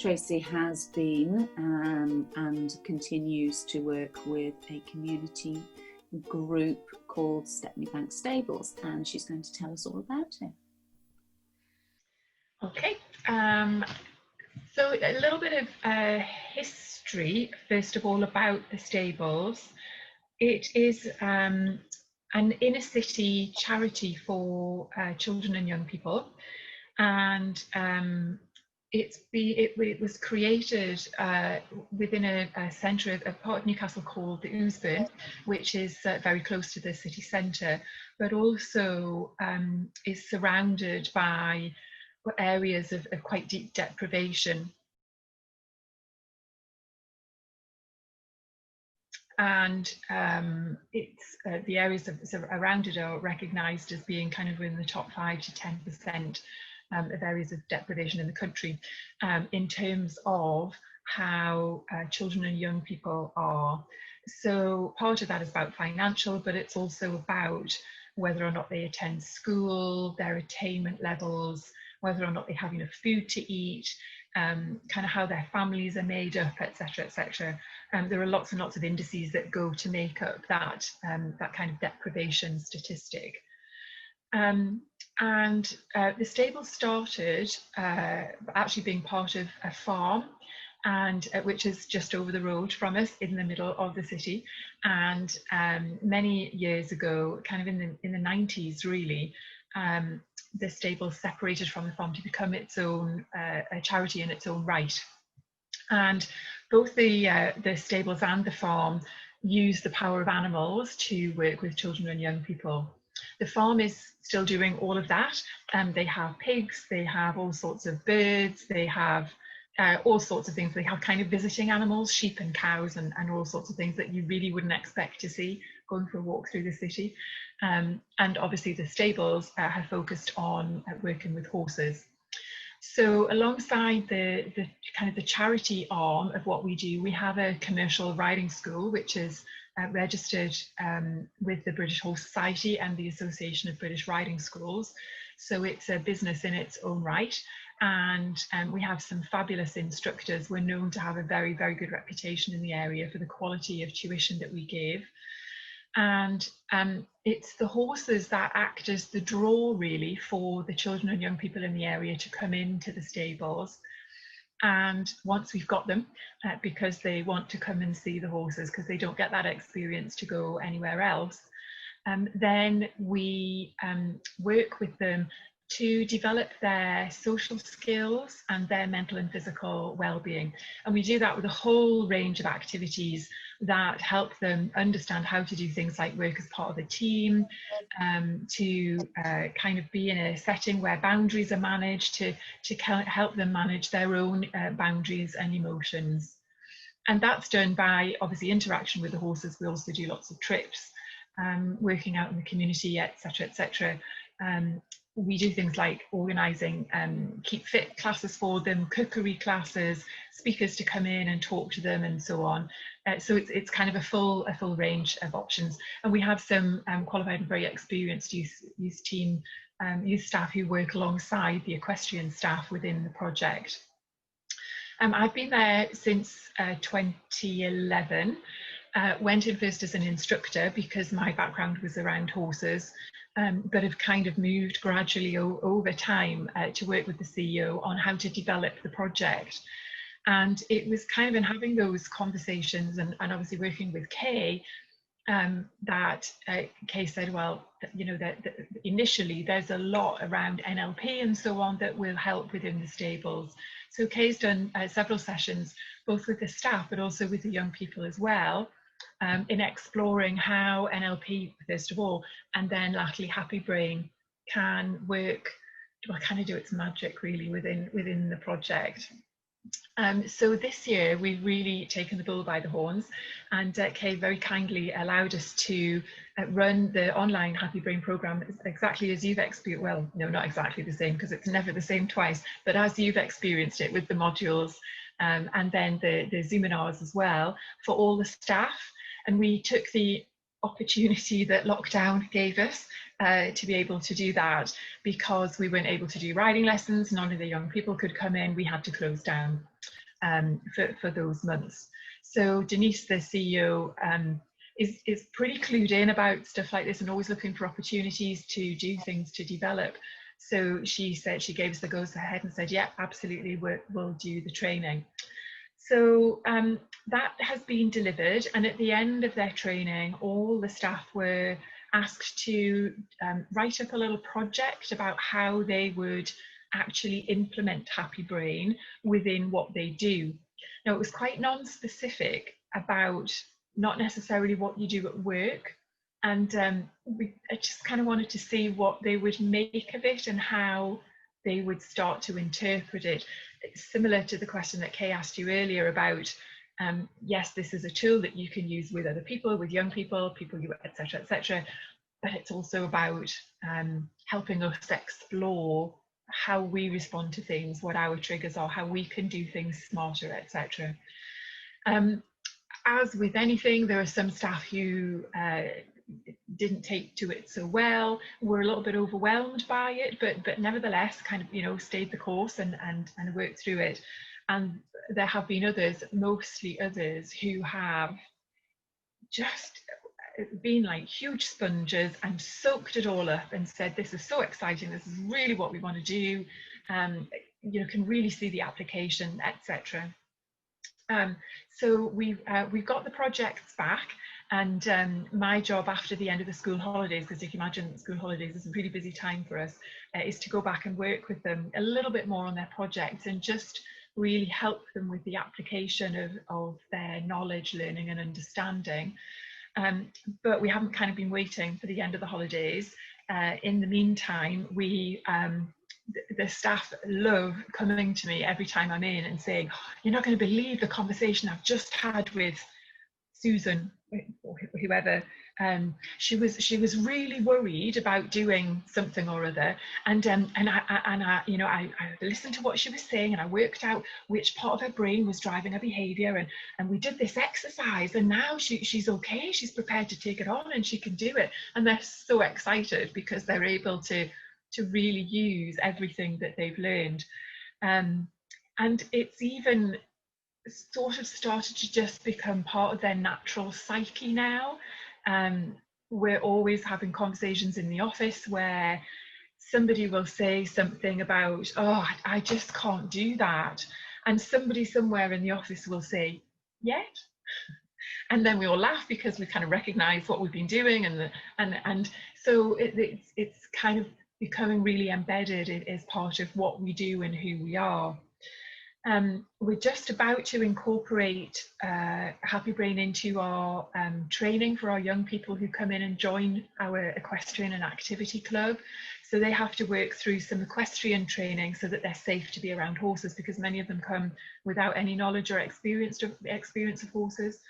Tracey has been and continues to work with a community group called Stepneybank Stables, and she's going to tell us all about it. Okay, so a little bit of history, first of all, about the stables. It is an inner city charity for children and young people, and it was created within a centre of part of Newcastle called the Ousburn, which is very close to the city centre, but also is surrounded by areas of quite deep deprivation. And it's the areas around it are recognised as being kind of in the top 5 to 10% of areas of deprivation in the country, in terms of how children and young people are. So part of that is about financial, but it's also about whether or not they attend school, their attainment levels, whether or not they have enough food to eat, kind of how their families are made up, etc., etc. There are lots and lots of indices that go to make up that that kind of deprivation statistic. The stable started actually being part of a farm, and which is just over the road from us in the middle of the city. And many years ago, kind of in the 90s really, the stable separated from the farm to become its own a charity in its own right. And both the stables and the farm use the power of animals to work with children and young people. The farm is still doing all of that. They have pigs, they have all sorts of birds, they have all sorts of things. They have kind of visiting animals, sheep and cows, and all sorts of things that you really wouldn't expect to see going for a walk through the city. And obviously the stables have focused on working with horses. So alongside the kind of the charity arm of what we do, we have a commercial riding school, which is registered with the British Horse Society and the Association of British Riding Schools. So it's a business in its own right. And we have some fabulous instructors. We're known to have a very, very good reputation in the area for the quality of tuition that we give. And it's the horses that act as the draw really for the children and young people in the area to come into the stables. And once we've got them, because they want to come and see the horses because they don't get that experience to go anywhere else, then we work with them to develop their social skills and their mental and physical well-being. And we do that with a whole range of activities that help them understand how to do things like work as part of a team, to kind of be in a setting where boundaries are managed, to help them manage their own boundaries and emotions. And that's done by obviously interaction with the horses. We also do lots of trips, working out in the community, etc., etc. We do things like organising keep fit classes for them, cookery classes, speakers to come in and talk to them, and so on. So it's kind of a full range of options. And we have some qualified and very experienced youth staff who work alongside the equestrian staff within the project. I've been there since 2011. Went in first as an instructor because my background was around horses, but have kind of moved gradually over time to work with the CEO on how to develop the project. And it was kind of in having those conversations and obviously working with Kay, that Kay said, well, you know, that initially there's a lot around NLP and so on that will help within the stables. So Kay's done several sessions, both with the staff, but also with the young people as well, in exploring how NLP, first of all, and then latterly Happy Brain can work, well, kind of do its magic really within the project. So this year we've really taken the bull by the horns, and Kay very kindly allowed us to run the online Happy Brain programme exactly as you've experienced. Well, no, not exactly the same, because it's never the same twice, but as you've experienced it with the modules, and then the zoominars as well for all the staff. And we took the opportunity that lockdown gave us to be able to do that, because we weren't able to do riding lessons. None of the young people could come in. We had to close down for those months. So Denise, the CEO, is pretty clued in about stuff like this and always looking for opportunities to do things, to develop. So she said, she gave us the goes ahead and said, yeah, absolutely, we'll do the training. So that has been delivered, and at the end of their training, all the staff were asked to write up a little project about how they would actually implement Happy Brain within what they do. Now, it was quite non-specific about not necessarily what you do at work, and I just kind of wanted to see what they would make of it and how they would start to interpret it. It's similar to the question that Kay asked you earlier about, yes, this is a tool that you can use with other people, with young people, etc., but it's also about helping us explore how we respond to things, what our triggers are, how we can do things smarter, etc. As with anything, there are some staff who didn't take to it so well, were a little bit overwhelmed by it, but nevertheless kind of stayed the course and worked through it. And there have been others, mostly others, who have just been like huge sponges and soaked it all up and said, this is so exciting, this is really what we want to do, can really see the application, etc. So we've got the projects back, and my job after the end of the school holidays, because you can imagine school holidays is a really busy time for us, is to go back and work with them a little bit more on their projects and just really help them with the application of their knowledge, learning and understanding. But we haven't kind of been waiting for the end of the holidays. In the meantime, the staff love coming to me every time I'm in and saying, oh, you're not going to believe the conversation I've just had with Susan or whoever. She was really worried about doing something or other, and I listened to what she was saying, and I worked out which part of her brain was driving her behaviour, and we did this exercise, and now she's okay, she's prepared to take it on and she can do it. And they're so excited because they're able to really use everything that they've learned. And it's even sort of started to just become part of their natural psyche now. We're always having conversations in the office where somebody will say something about, oh, I just can't do that. And somebody somewhere in the office will say, yet? And then we all laugh because we kind of recognize what we've been doing. And so it's kind of becoming really embedded as part of what we do and who we are. We're just about to incorporate Happy Brain into our training for our young people who come in and join our equestrian and activity club. So they have to work through some equestrian training so that they're safe to be around horses, because many of them come without any knowledge or experience of horses.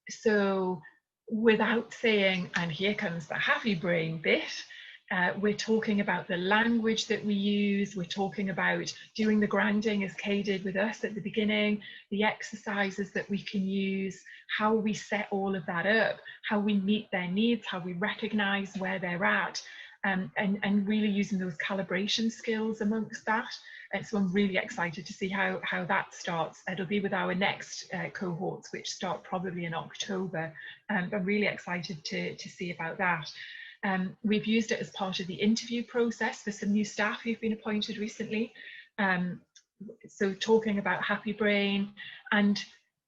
So without saying, and here comes the Happy Brain bit, we're talking about the language that we use, we're talking about doing the grounding as Kay did with us at the beginning, the exercises that we can use, how we set all of that up, how we meet their needs, how we recognise where they're at, and really using those calibration skills amongst that. And so I'm really excited to see how that starts. It'll be with our next cohorts, which start probably in October. I'm really excited to see about that. We've used it as part of the interview process for some new staff who've been appointed recently. So talking about Happy Brain and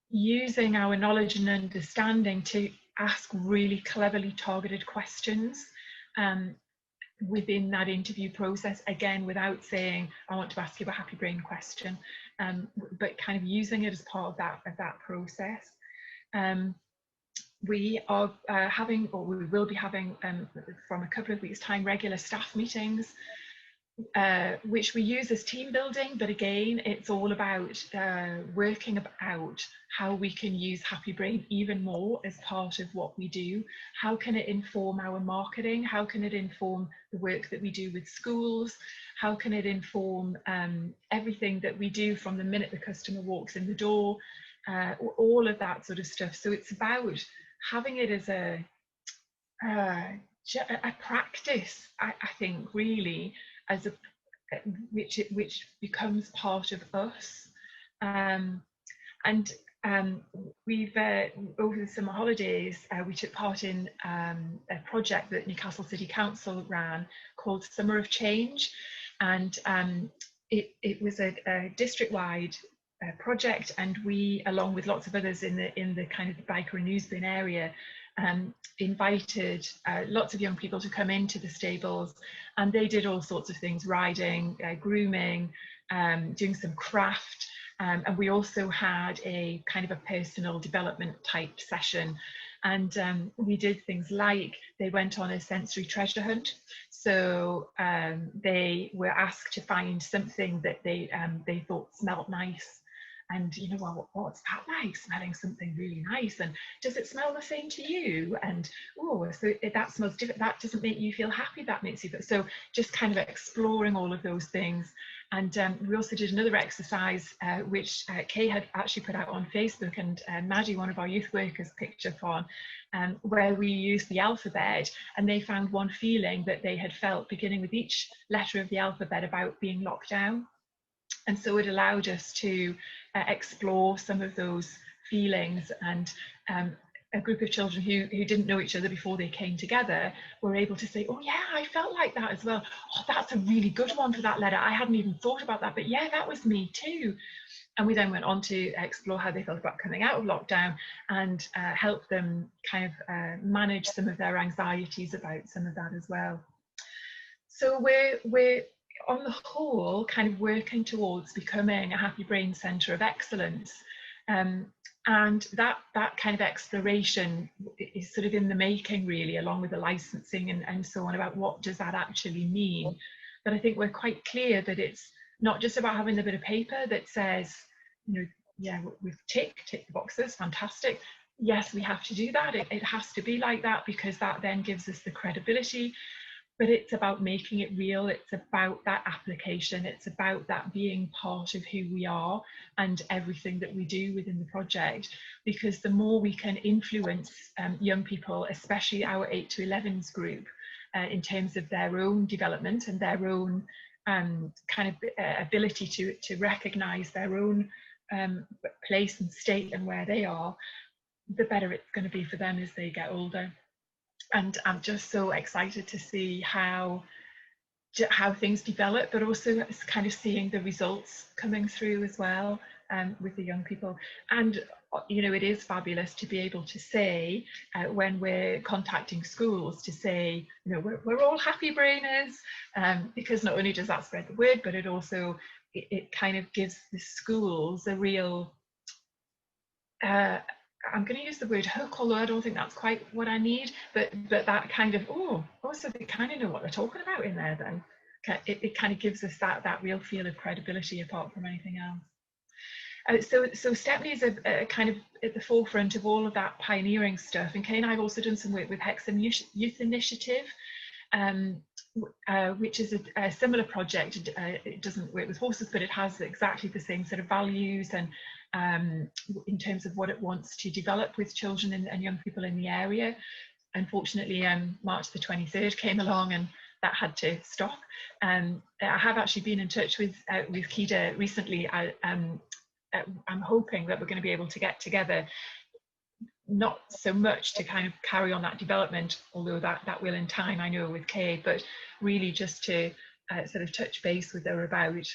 using our knowledge and understanding to ask really cleverly targeted questions within that interview process, again, without saying, I want to ask you a Happy Brain question, but kind of using it as part of that process. We are having, or we will be having from a couple of weeks' time, regular staff meetings, which we use as team building, but again, it's all about working out how we can use Happy Brain even more as part of what we do. How can it inform our marketing? How can it inform the work that we do with schools? How can it inform everything that we do from the minute the customer walks in the door? All of that sort of stuff. So it's about having it as a practice, I think, really, as a which becomes part of us. And we've over the summer holidays, we took part in a project that Newcastle City Council ran called Summer of Change, and it was a district-wide project, and we, along with lots of others in the kind of Biker and Newsbourne area, invited lots of young people to come into the stables, and they did all sorts of things: riding, grooming, doing some craft. And we also had a kind of a personal development type session. And we did things like they went on a sensory treasure hunt. So they were asked to find something that they thought smelled nice. And, you know, well, what's that like, smelling something really nice? And does it smell the same to you? And, oh, so that smells different. That doesn't make you feel happy. That makes you feel. So just kind of exploring all of those things. And we also did another exercise, which Kay had actually put out on Facebook, and Maddie, one of our youth workers, picked up on, where we used the alphabet, and they found one feeling that they had felt beginning with each letter of the alphabet about being locked down. And so it allowed us to explore some of those feelings, and a group of children who didn't know each other before they came together were able to say, oh yeah, I felt like that as well. Oh, that's a really good one for that letter. I hadn't even thought about that, but yeah, that was me too. And we then went on to explore how they felt about coming out of lockdown, and help them kind of manage some of their anxieties about some of that as well. So we're on the whole kind of working towards becoming a Happy Brain Centre of Excellence. And that kind of exploration is sort of in the making, really, along with the licensing and so on, about what does that actually mean. But I think we're quite clear that it's not just about having a bit of paper that says, you know, yeah, we've ticked the boxes, fantastic. Yes, we have to do that. It has to be like that, because that then gives us the credibility. But it's about making it real. It's about that application. It's about that being part of who we are and everything that we do within the project. Because the more we can influence young people, especially our 8 to 11s group, in terms of their own development and their own kind of ability to recognise their own place and state and where they are, the better it's going to be for them as they get older. And I'm just so excited to see how things develop, but also kind of seeing the results coming through as well, with the young people. And you know, it is fabulous to be able to say, when we're contacting schools, to say, you know, we're all happy brainers, because not only does that spread the word, but it also it kind of gives the schools a real I'm going to use the word hook, although I don't think that's quite what I need, but that kind of, so they kind of know what they're talking about in there then. It kind of gives us that real feel of credibility apart from anything else. So Stephanie's a kind of at the forefront of all of that pioneering stuff, and Kay and I have also done some work with Hexham Youth Initiative, which is a similar project. It doesn't work with horses, but it has exactly the same sort of values, and in terms of what it wants to develop with children and young people in the area. Unfortunately, March the 23rd came along, and that had to stop. I have actually been in touch with Kida recently. I'm hoping that we're going to be able to get together, not so much to kind of carry on that development, although that will in time, I know, with Kay, but really just to sort of touch base with her about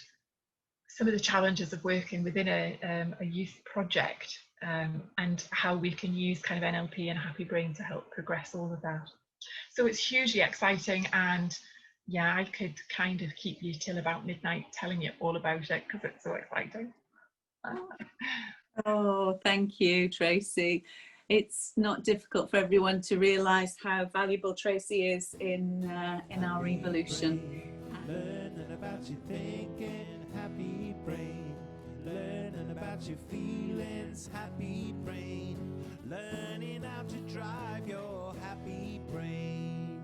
some of the challenges of working within a youth project, and how we can use kind of NLP and Happy Brain to help progress all of that. So it's hugely exciting, and yeah, I could kind of keep you till about midnight telling you all about it, because it's so exciting. Oh, thank you, Tracey. It's not difficult for everyone to realise how valuable Tracey is in our evolution. Learning about your thinking, happy brain. Learning about your feelings, happy brain. Learning how to drive your happy brain.